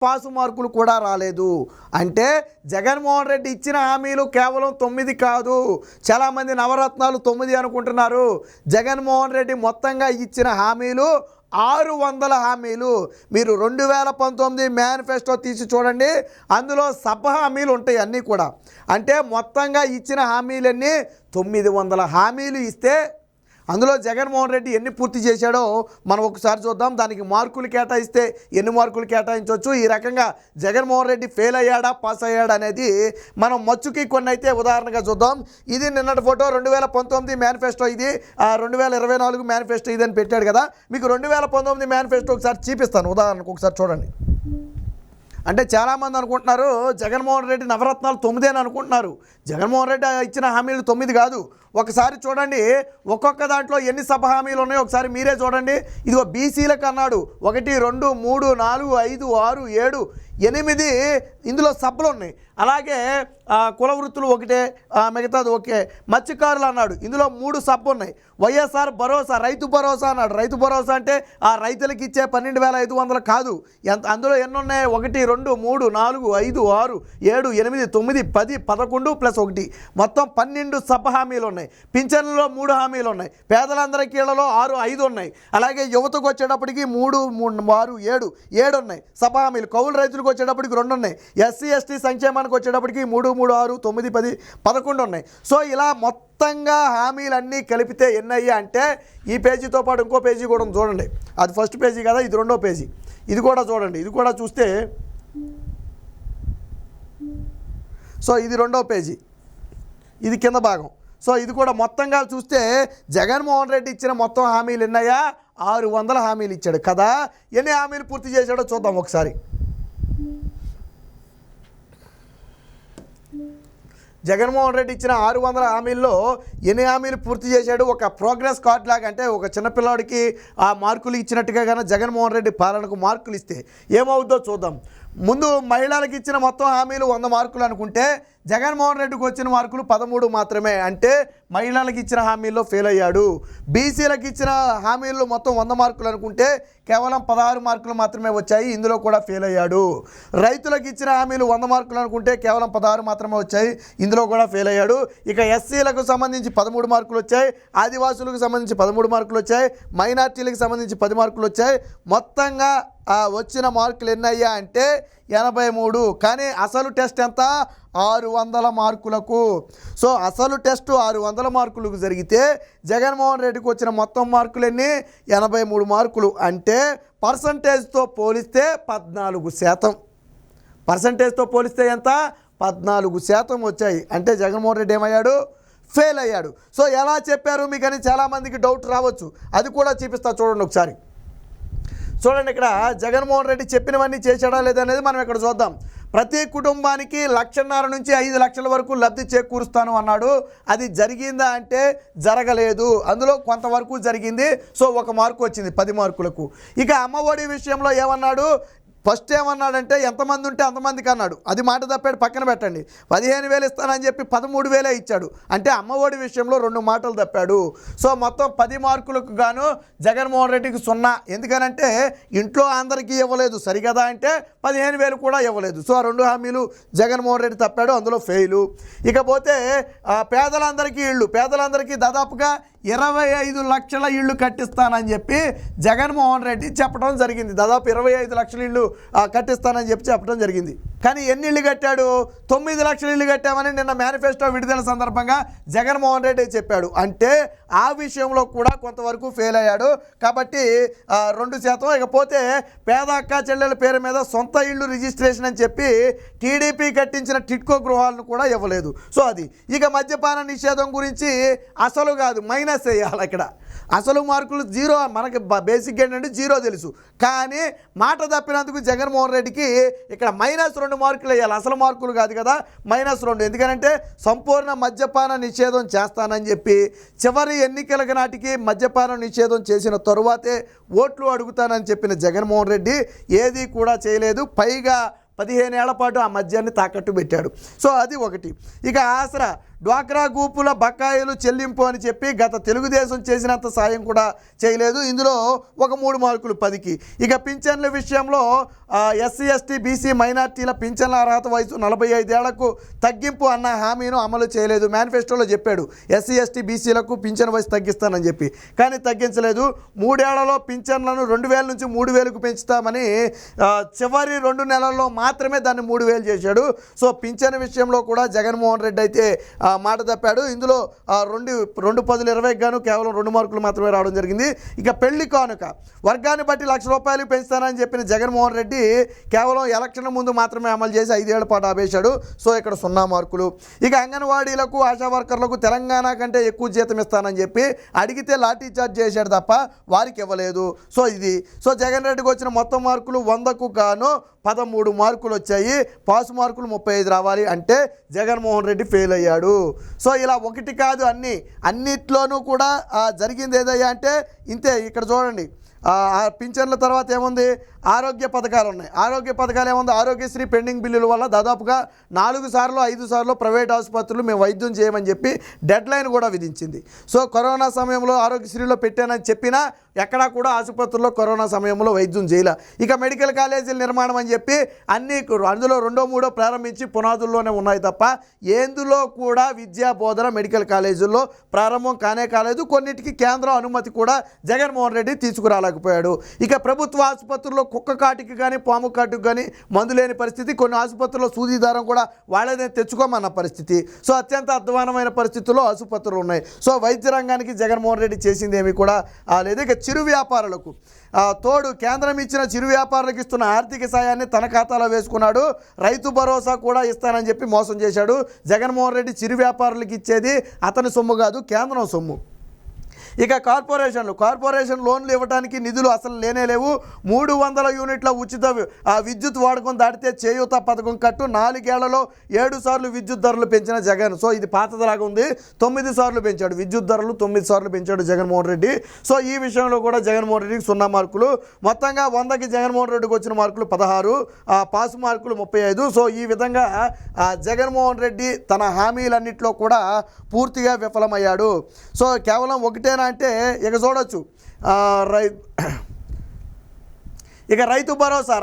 Pass మార్కులు కూడా రాలేదు. అంటే జగన్మోహన్ రెడ్డి ఇచ్చిన హామీలు కేవలం 9 కాదు. చాలామంది నవరత్నాలు 9 అనుకుంటున్నారు. జగన్మోహన్ రెడ్డి మొత్తంగా ఇచ్చిన హామీలు 600 హామీలు. మీరు 2019 మేనిఫెస్టో తీసి చూడండి, అందులో సబ్ హామీలు ఉంటాయి అన్నీ కూడా. అంటే మొత్తంగా ఇచ్చిన హామీలన్నీ 900 హామీలు ఇస్తే అందులో జగన్మోహన్ రెడ్డి ఎన్ని పూర్తి చేశాడో మనం ఒకసారి చూద్దాం. దానికి మార్కులు కేటాయిస్తే ఎన్ని మార్కులు కేటాయించవచ్చు, ఈ రకంగా జగన్మోహన్ రెడ్డి ఫెయిల్ అయ్యాడా పాస్ అయ్యాడా అనేది మనం మచ్చుకి కొన్ని అయితే ఉదాహరణగా చూద్దాం. ఇది నిన్నటి ఫోటో 2019 మేనిఫెస్టో, ఇది 2024 మేనిఫెస్టో ఇది అని పెట్టాడు కదా. మీకు 2019 మేనిఫెస్టో ఒకసారి చూపిస్తాను, ఉదాహరణకు ఒకసారి చూడండి. అంటే చాలామంది అనుకుంటున్నారు జగన్మోహన్ రెడ్డి నవరత్నాలు 9 అని అనుకుంటున్నారు. జగన్మోహన్ రెడ్డి ఇచ్చిన హామీలు 9 కాదు. ఒకసారి చూడండి ఒక్కొక్క దాంట్లో ఎన్ని సభ హామీలు ఉన్నాయో ఒకసారి మీరే చూడండి. ఇదిగో బీసీలకు అన్నాడు 1 2 3 4 5 6 7 8 ఇందులో సభలు ఉన్నాయి. అలాగే కుల వృత్తులు ఒకటే, మిగతాది ఓకే. మత్స్యకారులు అన్నాడు, ఇందులో 3 సభలు ఉన్నాయి. వైఎస్ఆర్ భరోసా, రైతు భరోసా అన్నాడు. రైతు భరోసా అంటే ఆ రైతులకు ఇచ్చే 12,500 కాదు. అందులో ఎన్ని ఉన్నాయి? 1 2 3 4 5 6 7 8 9 10 11 ప్లస్ 1 మొత్తం 12 సభ హామీలు ఉన్నాయి. పింఛన్లలో 3 హామీలు ఉన్నాయి. పేదలందరికీ ఇళ్లలో 5 ఉన్నాయి. అలాగే యువతకు వచ్చేటప్పటికి 3 6 7 ఉన్నాయి సభ హామీలు. కౌలు రైతులకు వచ్చేటప్పటికి 2 ఉన్నాయి. ఎస్సీ ఎస్టీ సంక్షేమానికి వచ్చేటప్పటికి 3 3 6 9 10 11 ఉన్నాయి. సో ఇలా మొత్తంగా హామీలన్నీ కలిపితే ఎన్నయ్యా అంటే ఈ పేజీతో పాటు ఇంకో పేజీ కూడా చూడండి. అది ఫస్ట్ పేజీ కదా, ఇది 2వ పేజీ. ఇది కూడా చూడండి. ఇది కూడా చూస్తే సో ఇది 2వ పేజీ, ఇది కింద భాగం. సో ఇది కూడా మొత్తంగా చూస్తే జగన్మోహన్ రెడ్డి ఇచ్చిన మొత్తం హామీలు ఎన్నయ్యా? 600 హామీలు ఇచ్చాడు కదా. ఎన్ని హామీలు పూర్తి చేశాడో చూద్దాం ఒకసారి. జగన్మోహన్ రెడ్డి ఇచ్చిన 600 హామీల్లో ఎన్ని హామీలు పూర్తి చేశాడు? ఒక ప్రోగ్రెస్ కార్డ్ లాగా, అంటే ఒక చిన్నపిల్లాడికి ఆ మార్కులు ఇచ్చినట్టుగా కానీ జగన్మోహన్ రెడ్డి పాలనకు మార్కులు ఇస్తే ఏమవుద్దో చూద్దాం. ముందు మహిళలకు ఇచ్చిన మొత్తం హామీలు 100 మార్కులు అనుకుంటే జగన్మోహన్ రెడ్డికి వచ్చిన మార్కులు 13 మాత్రమే. అంటే మహిళలకు ఇచ్చిన హామీల్లో ఫెయిల్ అయ్యాడు. బీసీలకు ఇచ్చిన హామీల్లో మొత్తం 100 మార్కులు అనుకుంటే కేవలం 16 మార్కులు మాత్రమే వచ్చాయి, ఇందులో కూడా ఫెయిల్ అయ్యాడు. రైతులకు ఇచ్చిన హామీలు 100 మార్కులు అనుకుంటే కేవలం 16 మాత్రమే వచ్చాయి, ఇందులో కూడా ఫెయిల్ అయ్యాడు. ఇక ఎస్సీలకు సంబంధించి 13 మార్కులు వచ్చాయి, ఆదివాసులకు సంబంధించి 13 మార్కులు వచ్చాయి, మైనార్టీలకు సంబంధించి 10 మార్కులు వచ్చాయి. మొత్తంగా వచ్చిన మార్కులు ఎన్నయ్యా అంటే 83. కానీ అసలు టెస్ట్ ఎంత? 600 మార్కులకు. సో అసలు టెస్ట్ 600 మార్కులకు జరిగితే జగన్మోహన్ రెడ్డికి వచ్చిన మొత్తం మార్కులు ఎన్ని? 83 మార్కులు. అంటే పర్సంటేజ్తో పోలిస్తే 14%. పర్సంటేజ్తో పోలిస్తే ఎంత? 14% వచ్చాయి. అంటే జగన్మోహన్ రెడ్డి ఏమయ్యాడు? ఫెయిల్ అయ్యాడు. సో ఎలా చెప్పారు మీకు అని చాలామందికి డౌట్ రావచ్చు, అది కూడా చూపిస్తా చూడండి ఒకసారి. చూడండి, ఇక్కడ జగన్మోహన్ రెడ్డి చెప్పినవన్నీ చేశాడా లేదనేది మనం ఇక్కడ చూద్దాం. ప్రతి కుటుంబానికి 1,50,000 నుంచి 5 లక్షల వరకు లబ్ధి చేకూరుస్తాను అన్నాడు. అది జరిగిందా అంటే జరగలేదు. అందులో కొంతవరకు జరిగింది. సో 1 మార్కు వచ్చింది 10 మార్కులకు. ఇక అమ్మఒడి విషయంలో ఏమన్నాడు? ఫస్ట్ ఏమన్నాడంటే ఎంతమంది ఉంటే అంతమందికి అన్నాడు. అది మాట తప్పాడు, పక్కన పెట్టండి. 15,000 ఇస్తానని చెప్పి 13,000 ఇచ్చాడు. అంటే అమ్మఒడి విషయంలో 2 మాటలు తప్పాడు. సో మొత్తం 10 మార్కులకు గాను జగన్మోహన్ రెడ్డికి 0. ఎందుకనంటే ఇంట్లో అందరికీ ఇవ్వలేదు సరిగదా, అంటే 15,000 కూడా ఇవ్వలేదు. సో ఆ 2 హామీలు జగన్మోహన్ రెడ్డి తప్పాడు, అందులో ఫెయిలు. ఇకపోతే పేదలందరికీ ఇళ్ళు, పేదలందరికీ దాదాపుగా 25 లక్షల ఇళ్ళు కట్టిస్తానని చెప్పి జగన్మోహన్ రెడ్డి చెప్పడం జరిగింది. దాదాపు 25 లక్షల ఇళ్ళు కట్టిస్తానని చెప్పడం జరిగింది. కానీ ఎన్ని ఇళ్ళు కట్టాడు? 9 లక్షల ఇళ్ళు కట్టామని నిన్న మేనిఫెస్టో విడుదల సందర్భంగా జగన్మోహన్ రెడ్డి చెప్పాడు. అంటే ఆ విషయంలో కూడా కొంతవరకు ఫెయిల్ అయ్యాడు. కాబట్టి 2%. ఇకపోతే పేద అక్క చెల్లెల పేరు మీద సొంత ఇళ్ళు రిజిస్ట్రేషన్ అని చెప్పి టీడీపీ కట్టించిన టిట్కో గృహాలను కూడా ఇవ్వలేదు. సో అది. ఇక మద్యపాన నిషేధం గురించి అసలు కాదు, మైనస్ వేయాలి. ఇక్కడ అసలు మార్కులు 0. మనకి బేసిక్ ఏంటంటే 0 తెలుసు. కానీ మాట తప్పినందుకు జగన్మోహన్ రెడ్డికి ఇక్కడ -2 మార్కులు వేయాలి. అసలు మార్కులు కాదు కదా, -2. ఎందుకంటే సంపూర్ణ మద్యపాన నిషేధం చేస్తానని చెప్పి చివరి ఎన్నికలకు నాటికి మద్యపాన నిషేధం చేసిన తరువాతే ఓట్లు అడుగుతానని చెప్పిన జగన్మోహన్ రెడ్డి ఏది కూడా చేయలేదు. పైగా 15 ఏళ్ల పాటు ఆ మద్యాన్ని తాకట్టు పెట్టాడు. సో అది ఒకటి. ఇక ఆసరా డ్వాక్రా గ్రూపుల బకాయిలు చెల్లింపు అని చెప్పి గత తెలుగుదేశం చేసినంత సాయం కూడా చేయలేదు. ఇందులో ఒక 3 మార్కులు 10కి. ఇక పింఛన్ల విషయంలో ఎస్సీ ఎస్టీ బీసీ మైనార్టీల పింఛన్ల అర్హత వయసు 45 ఏళ్లకు తగ్గింపు అన్న హామీను అమలు చేయలేదు. మేనిఫెస్టోలో చెప్పాడు ఎస్సీ ఎస్టీ బీసీలకు పింఛన్ వయసు తగ్గిస్తానని చెప్పి, కానీ తగ్గించలేదు. 3 ఏళ్లలో పింఛన్లను 2000 నుంచి 3000కు పెంచుతామని చివరి 2 నెలల్లో మాత్రమే దాన్ని 3000 చేశాడు. సో పింఛన్ విషయంలో కూడా జగన్మోహన్ రెడ్డి అయితే మాట తప్పాడు. ఇందులో 2 పదులు 20కి గాను కేవలం 2 మార్కులు మాత్రమే రావడం జరిగింది. ఇక పెళ్లి కానుక వర్గాన్ని బట్టి ₹1,00,000 పెంచుతానని చెప్పిన జగన్మోహన్ రెడ్డి కేవలం ఎలక్షన్ ముందు మాత్రమే అమలు చేసి 5 ఏళ్ల పాటు ఆపేశాడు. సో ఇక్కడ 0 మార్కులు. ఇక అంగన్వాడీలకు ఆశా వర్కర్లకు తెలంగాణ కంటే ఎక్కువ జీతం ఇస్తానని చెప్పి అడిగితే లాఠీ చార్జ్ చేశాడు తప్ప వారికి ఇవ్వలేదు. సో ఇది జగన్ రెడ్డికి వచ్చిన మొత్తం మార్కులు 100కు గాను 13 మార్కులు వచ్చాయి. పాస్ మార్కులు 35 రావాలి అంటే జగన్మోహన్ రెడ్డి ఫెయిల్ అయ్యాడు. సో ఇలా ఒకటి కాదు అన్నిట్లోనూ కూడా జరిగింది ఏదయ్యా అంటే ఇంతే. ఇక్కడ చూడండి, పింఛన్ల తర్వాత ఏముంది, ఆరోగ్య పథకాలు ఉన్నాయి. ఆరోగ్య పథకాలు ఏముంది, ఆరోగ్యశ్రీ పెండింగ్ బిల్లుల వల్ల దాదాపుగా 4 సార్లు 5 సార్లు ప్రైవేట్ ఆసుపత్రులు మేము వైద్యం చేయమని చెప్పి డెడ్ లైన్ కూడా విధించింది. సో కరోనా సమయంలో ఆరోగ్యశ్రీలో పెట్టానని చెప్పినా ఎక్కడా కూడా ఆసుపత్రుల్లో కరోనా సమయంలో వైద్యం చేయాల. ఇక మెడికల్ కాలేజీల నిర్మాణం అని చెప్పి అందులో 2, 3 ప్రారంభించి పునాదుల్లోనే ఉన్నాయి తప్ప ఎందులో కూడా విద్యా బోధన మెడికల్ కాలేజీల్లో ప్రారంభం కానే కాలేదు. కొన్నిటికి కేంద్రం అనుమతి కూడా జగన్మోహన్ రెడ్డి తీసుకురాలేకపోయాడు. ఇక ప్రభుత్వ ఆసుపత్రుల్లో కుక్క కాటికి కానీ పాము కాటికి కానీ మందు లేని పరిస్థితి, కొన్ని ఆసుపత్రుల్లో సూది దారం కూడా వాళ్ళనే తెచ్చుకోమన్న పరిస్థితి. సో అత్యంత అధ్వానమైన పరిస్థితుల్లో ఆసుపత్రులు ఉన్నాయి. సో వైద్య రంగానికి జగన్మోహన్ రెడ్డి చేసింది ఏమీ కూడా లేదు. ఇక చిరు వ్యాపారులకు తోడు కేంద్రం ఇచ్చిన చిరు వ్యాపారులకు ఇస్తున్న ఆర్థిక సాయాన్ని తన ఖాతాలో వేసుకున్నాడు. రైతు భరోసా కూడా ఇస్తానని చెప్పి మోసం చేశాడు జగన్మోహన్ రెడ్డి. చిరు వ్యాపారులకు ఇచ్చేది అతని సొమ్ము కాదు, కేంద్రం సొమ్ము. ఇక కార్పొరేషన్ లోన్లు ఇవ్వడానికి నిధులు అసలు లేవు. 300 యూనిట్ల ఉచిత విద్యుత్ వాడకం దాటితే చేయూత పథకం కట్టు. 4 ఏళ్లలో 7 సార్లు విద్యుత్ ధరలు పెంచిన జగన్. సో ఇది పాతదిలాగా ఉంది. 9 సార్లు పెంచాడు విద్యుత్ ధరలు, 9 సార్లు పెంచాడు జగన్మోహన్ రెడ్డి. సో ఈ విషయంలో కూడా జగన్మోహన్ రెడ్డికి 0 మార్కులు. మొత్తంగా 100కి జగన్మోహన్ రెడ్డికి వచ్చిన మార్కులు 16, పాస్ మార్కులు 35. సో ఈ విధంగా జగన్మోహన్ రెడ్డి తన హామీలన్నింటిలో కూడా పూర్తిగా విఫలమయ్యాడు. సో కేవలం ఒకటేనా అంటే ఇక చూడొచ్చు, ఇక రైతు భరోసా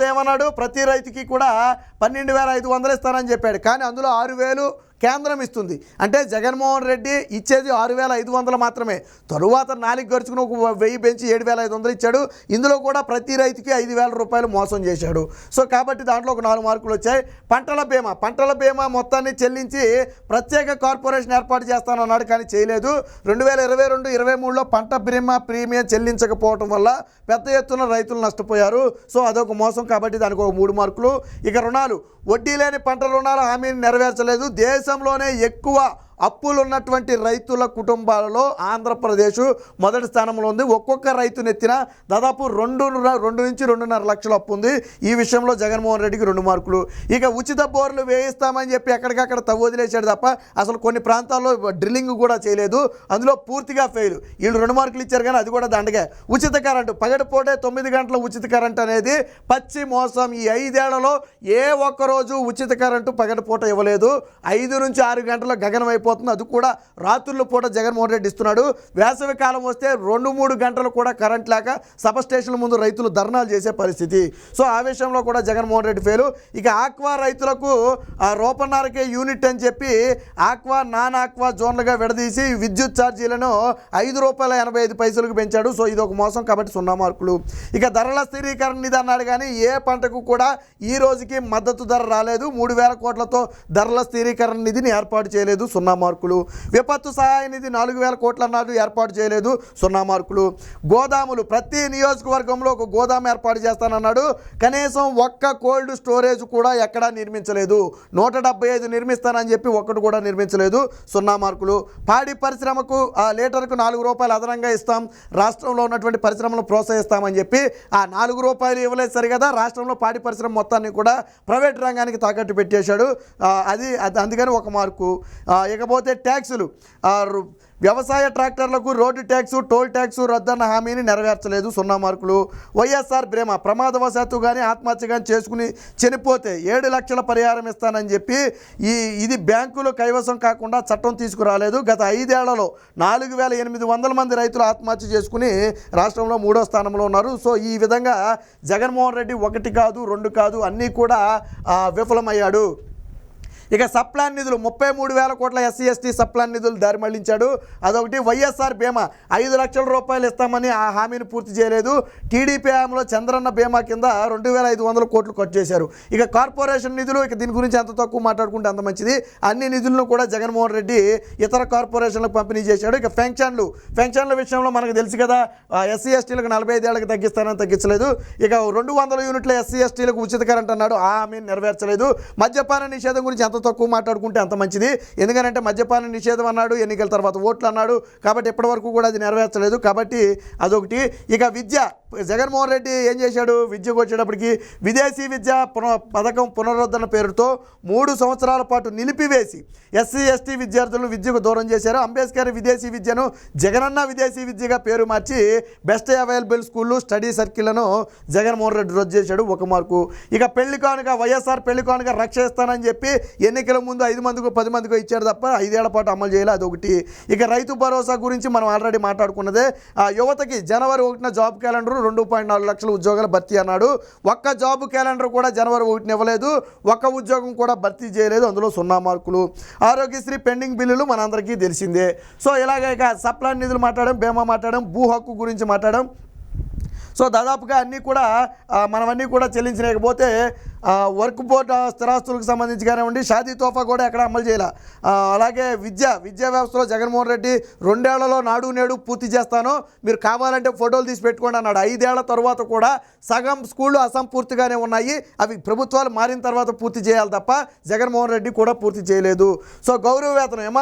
ఏమన్నాడు, ప్రతి రైతుకి కూడా 12,500 ఇస్తానని చెప్పాడు. కానీ అందులో 6,000 కేంద్రం ఇస్తుంది. అంటే జగన్మోహన్ రెడ్డి ఇచ్చేది 6,500 మాత్రమే. తరువాత 4 ఖర్చుకుని ఒక 1000 పెంచి 7,500 ఇచ్చాడు. ఇందులో కూడా ప్రతి రైతుకి 5,000 రూపాయలు మోసం చేశాడు. సో కాబట్టి దాంట్లో ఒక 4 మార్కులు వచ్చాయి. పంటల బీమా మొత్తాన్ని చెల్లించి ప్రత్యేక కార్పొరేషన్ ఏర్పాటు చేస్తానన్నాడు, కానీ చేయలేదు. 2022-23లో పంట బీమా ప్రీమియం చెల్లించకపోవడం వల్ల పెద్ద ఎత్తున రైతులు నష్టపోయారు. సో అదొక మోసం, కాబట్టి దానికి ఒక 3 మార్కులు. ఇక రుణాలు, వడ్డీ లేని పంట రుణాల హామీని నెరవేర్చలేదు. దేశంలోనే ఎక్కువ అప్పులు ఉన్నటువంటి రైతుల కుటుంబాలలో ఆంధ్రప్రదేశ్ మొదటి స్థానంలో ఉంది. ఒక్కొక్క రైతు నెత్తిన దాదాపు 2 నుంచి 2.5 లక్షల అప్పు ఉంది. ఈ విషయంలో జగన్మోహన్ రెడ్డికి 2 మార్కులు. ఇక ఉచిత బోర్లు వేయిస్తామని చెప్పి ఎక్కడికక్కడ వదిలేశాడు తప్ప అసలు కొన్ని ప్రాంతాల్లో డ్రిల్లింగ్ కూడా చేయలేదు. అందులో పూర్తిగా ఫెయిల్. వీళ్ళు 2 మార్కులు ఇచ్చారు, కానీ అది కూడా దండగా. ఉచిత కరెంటు, పగటిపూటే 9 గంటల ఉచిత కరెంటు అనేది పచ్చి మోసం. ఈ 5 ఏళ్లలో ఏ ఒక్కరోజు ఉచిత కరెంటు పగటిపూట ఇవ్వలేదు. 5 నుంచి 6 గంటల గగనమైపోతుంది. అది కూడా రాత్రుల పూట జగన్మోహన్ రెడ్డి ఇస్తున్నాడు. వేసవి కాలం వస్తే 2-3 గంటలు కూడా కరెంట్ లేక సబ్స్టేషన్ల ముందు రైతులు ధర్నాలు చేసే పరిస్థితి. సో ఆ విషయంలో కూడా జగన్మోహన్ రెడ్డి ఫెయిల్. ఇక ఆక్వా రైతులకు రూపాయన్నరకే యూనిట్ అని చెప్పి ఆక్వా నాన్ ఆక్వా జోన్లుగా విడదీసి విద్యుత్ ఛార్జీలను ₹5.85 పెంచాడు. సో ఇది ఒక మోసం, కాబట్టి 0 మార్కులు. ఇక ధరల స్థిరీకరణ నిధి అన్నాడు, కానీ ఏ పంటకు కూడా ఈ రోజుకి మద్దతు ధర రాలేదు. 3,000 కోట్లతో ధరల స్థిరీకరణ నిధిని ఏర్పాటు చేయలేదు, 0 మార్కులు. విపత్తు సహాయ నిధి 4,000 కోట్లు అన్నారు, ఏర్పాటు చేయలేదు, 0 మార్కులు. గోదాములు, ప్రతి నియోజకవర్గంలో ఒక గోదాము ఏర్పాటు చేస్తానన్నాడు, కనీసం ఒక్క కోల్డ్ స్టోరేజ్ కూడా ఎక్కడా నిర్మించలేదు. 175 నిర్మిస్తానని చెప్పి ఒక్కటి కూడా నిర్మించలేదు, 0 మార్కులు. పాడి పరిశ్రమకు లీటర్కు ₹4 అదనంగా ఇస్తాం, రాష్ట్రంలో ఉన్నటువంటి పరిశ్రమలను ప్రోత్సహిస్తామని చెప్పి ₹4 ఇవ్వలేదు సరిగదా. రాష్ట్రంలో పాడి పరిశ్రమ మొత్తాన్ని కూడా ప్రైవేట్ రంగానికి తాకట్టు పెట్టేశాడు. అది అందుకని 1 మార్కు. ఇక ఇకపోతే ట్యాక్సులు వ్యవసాయ ట్రాక్టర్లకు రోడ్డు ట్యాక్సు టోల్ ట్యాక్సు రద్దన్న హామీని నెరవేర్చలేదు, 0 మార్కులు. వైఎస్ఆర్ బీమా ప్రమాదవశాత్తు కానీ ఆత్మహత్య కానీ చేసుకుని చనిపోతే 7 లక్షల పరిహారం ఇస్తానని చెప్పి ఇది బ్యాంకులు కైవసం కాకుండా చట్టం తీసుకురాలేదు. గత 5 ఏళ్లలో 4800 మంది రైతులు ఆత్మహత్య చేసుకుని రాష్ట్రంలో 3వ స్థానంలో ఉన్నారు. సో ఈ విధంగా జగన్మోహన్ రెడ్డి 1 కాదు 2 కాదు అన్నీ కూడా విఫలమయ్యాడు. ఇక సప్లాన్ నిధులు 33,000 కోట్ల ఎస్సీ ఎస్టీ సప్లాన్ నిధులు దారి మళ్లించాడు. అదొకటి. వైఎస్ఆర్ బీమా 5 లక్షల రూపాయలు ఇస్తామని ఆ హామీని పూర్తి చేయలేదు. టీడీపీ హయాంలో చంద్రన్న బీమా కింద 2,500 కోట్లు ఖర్చు చేశారు. ఇక కార్పొరేషన్ నిధులు, ఇక దీని గురించి ఎంత తక్కువ మాట్లాడుకుంటే అంత మంచిది. అన్ని నిధులను కూడా జగన్మోహన్ రెడ్డి ఇతర కార్పొరేషన్లకు పంపిణీ చేశాడు. ఇక పెన్షన్ల విషయంలో మనకు తెలుసు కదా, ఎస్సీ ఎస్టీలకు 45 ఏళ్ళకి తగ్గిస్తానని తగ్గించలేదు. ఇక 200 యూనిట్ల ఎస్సీ ఎస్టీలకు ఉచిత కరెంట్ అన్నాడు, ఆ హామీని నెరవేర్చలేదు. మద్యపాన నిషేధం గురించి ఎంత తక్కువ మాట్లాడుకుంటే అంత మంచిది. ఎందుకంటే మద్యపాన నిషేధం అన్నాడు, ఎన్నికల తర్వాత ఓట్లు అన్నాడు, కాబట్టి ఇప్పటివరకు కూడా అది నెరవేర్చలేదు. కాబట్టి అదొకటి. ఇక విద్య, జగన్మోహన్ రెడ్డి ఏం చేశాడు, విద్యకు వచ్చేటప్పటికి విదేశీ విద్యా పథకం పునరుద్ధరణ పేరుతో 3 సంవత్సరాల పాటు నిలిపివేసి ఎస్సీ ఎస్టీ విద్యార్థులను విద్యకు దూరం చేశారు. అంబేద్కర్ విదేశీ విద్యను జగనన్న విదేశీ విద్యగా పేరు మార్చి బెస్ట్ అవైలబుల్ స్కూళ్ళు స్టడీ సర్కిళ్లను జగన్మోహన్ రెడ్డి రద్దు చేశాడు, 1 మార్కు. ఇక పెళ్లి కానుక, వైఎస్ఆర్ పెళ్లి కానుక రక్షిస్తానని చెప్పి ఎన్నికల ముందు 5 మందికో 10 మందికో ఇచ్చాడు తప్ప 5 ఏళ్ల పాటు అమలు చేయాలి, అదొకటి. ఇక రైతు భరోసా గురించి మనం ఆల్రెడీ మాట్లాడుకున్నదే. యువతకి జనవరి 1న జాబ్ క్యాలెండర్ 2.4 లక్షల ఉద్యోగాల భర్తీ అన్నాడు. ఒక్క జాబ్ క్యాలెండర్ కూడా జనవరి 1న ఇవ్వలేదు, ఒక్క ఉద్యోగం కూడా భర్తీ చేయలేదు, అందులో 0 మార్కులు. ఆరోగ్యశ్రీ పెండింగ్ బిల్లులు మనందరికీ తెలిసిందే. సో ఇలాగ ఇక సప్లాన్ నిధులు మాట్లాడడం, బీమా మాట్లాడడం, భూ హక్కు గురించి మాట్లాడడం. సో దాదాపుగా అన్నీ కూడా మనమన్నీ కూడా చెల్లించలేకపోతే వర్క్ బోర్డ్ స్థిరాస్తులకు సంబంధించి కానివ్వండి, షాదీ తోఫా కూడా ఎక్కడ అమలు చేయాల. అలాగే విద్యా వ్యవస్థలో జగన్మోహన్ రెడ్డి 2 ఏళ్లలో నాడు నేడు పూర్తి చేస్తాను, మీరు కావాలంటే ఫోటోలు తీసి పెట్టుకోండి అన్నాడు. 5 ఏళ్ల తర్వాత కూడా సగం స్కూళ్ళు అసంపూర్తిగానే ఉన్నాయి, అవి ప్రభుత్వాలు మారిన తర్వాత పూర్తి చేయాలి తప్ప జగన్మోహన్ రెడ్డి కూడా పూర్తి చేయలేదు. సో గౌరవ వేతనం,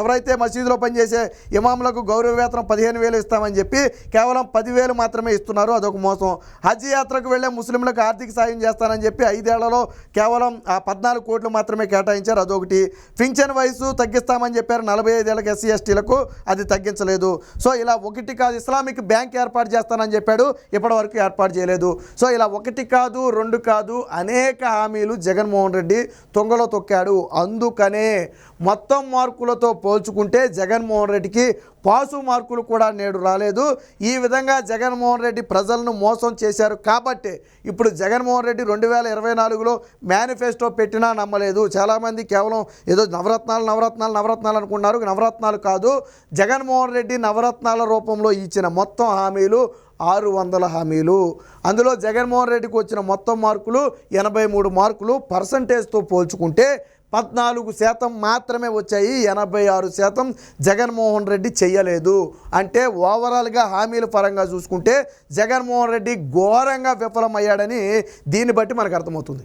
ఎవరైతే మసీదులో పనిచేసే ఇమాంలకు గౌరవ వేతనం 15,000 ఇస్తామని చెప్పి కేవలం 10,000 మాత్రమే ఇస్తున్నారు, అదొక మోసం. హజ్ యాత్రకు వెళ్లే ముస్లింలకు ఆర్థిక సాయం చేస్తానని చెప్పి 5 ఏళ్లలో కేవలం 14 కోట్లు మాత్రమే కేటాయించారు, అదొకటి. పింఛన్ వయసు తగ్గిస్తామని చెప్పారు 45 ఏళ్ళకి ఎస్సీ ఎస్టీలకు, అది తగ్గించలేదు. సో ఇలా 1 కాదు, ఇస్లామిక్ బ్యాంక్ ఏర్పాటు చేస్తానని చెప్పాడు, ఇప్పటివరకు ఏర్పాటు చేయలేదు. సో ఇలా 1 కాదు 2 కాదు అనేక హామీలు జగన్మోహన్ రెడ్డి తొంగలో తొక్కాడు. అందుకనే మొత్తం మార్కులతో పోల్చుకుంటే జగన్మోహన్ రెడ్డికి పాసు మార్కులు కూడా నేడు రాలేదు. ఈ విధంగా జగన్మోహన్ రెడ్డి ప్రజలను మోసం చేశారు కాబట్టి ఇప్పుడు జగన్మోహన్ రెడ్డి 2024లో మేనిఫెస్టో పెట్టినా నమ్మలేదు. చాలామంది కేవలం ఏదో నవరత్నాలు అనుకున్నారు, నవరత్నాలు కాదు. జగన్మోహన్ రెడ్డి నవరత్నాల రూపంలో ఇచ్చిన మొత్తం హామీలు 600 హామీలు. అందులో జగన్మోహన్ రెడ్డికి వచ్చిన మొత్తం మార్కులు 83 మార్కులు. పర్సంటేజ్తో పోల్చుకుంటే 14% మాత్రమే వచ్చాయి, 86% జగన్మోహన్ రెడ్డి చెయ్యలేదు. అంటే ఓవరాల్గా హామీల పరంగా చూసుకుంటే జగన్మోహన్ రెడ్డి ఘోరంగా విఫలమయ్యాడని దీన్ని బట్టి మనకు అర్థమవుతుంది.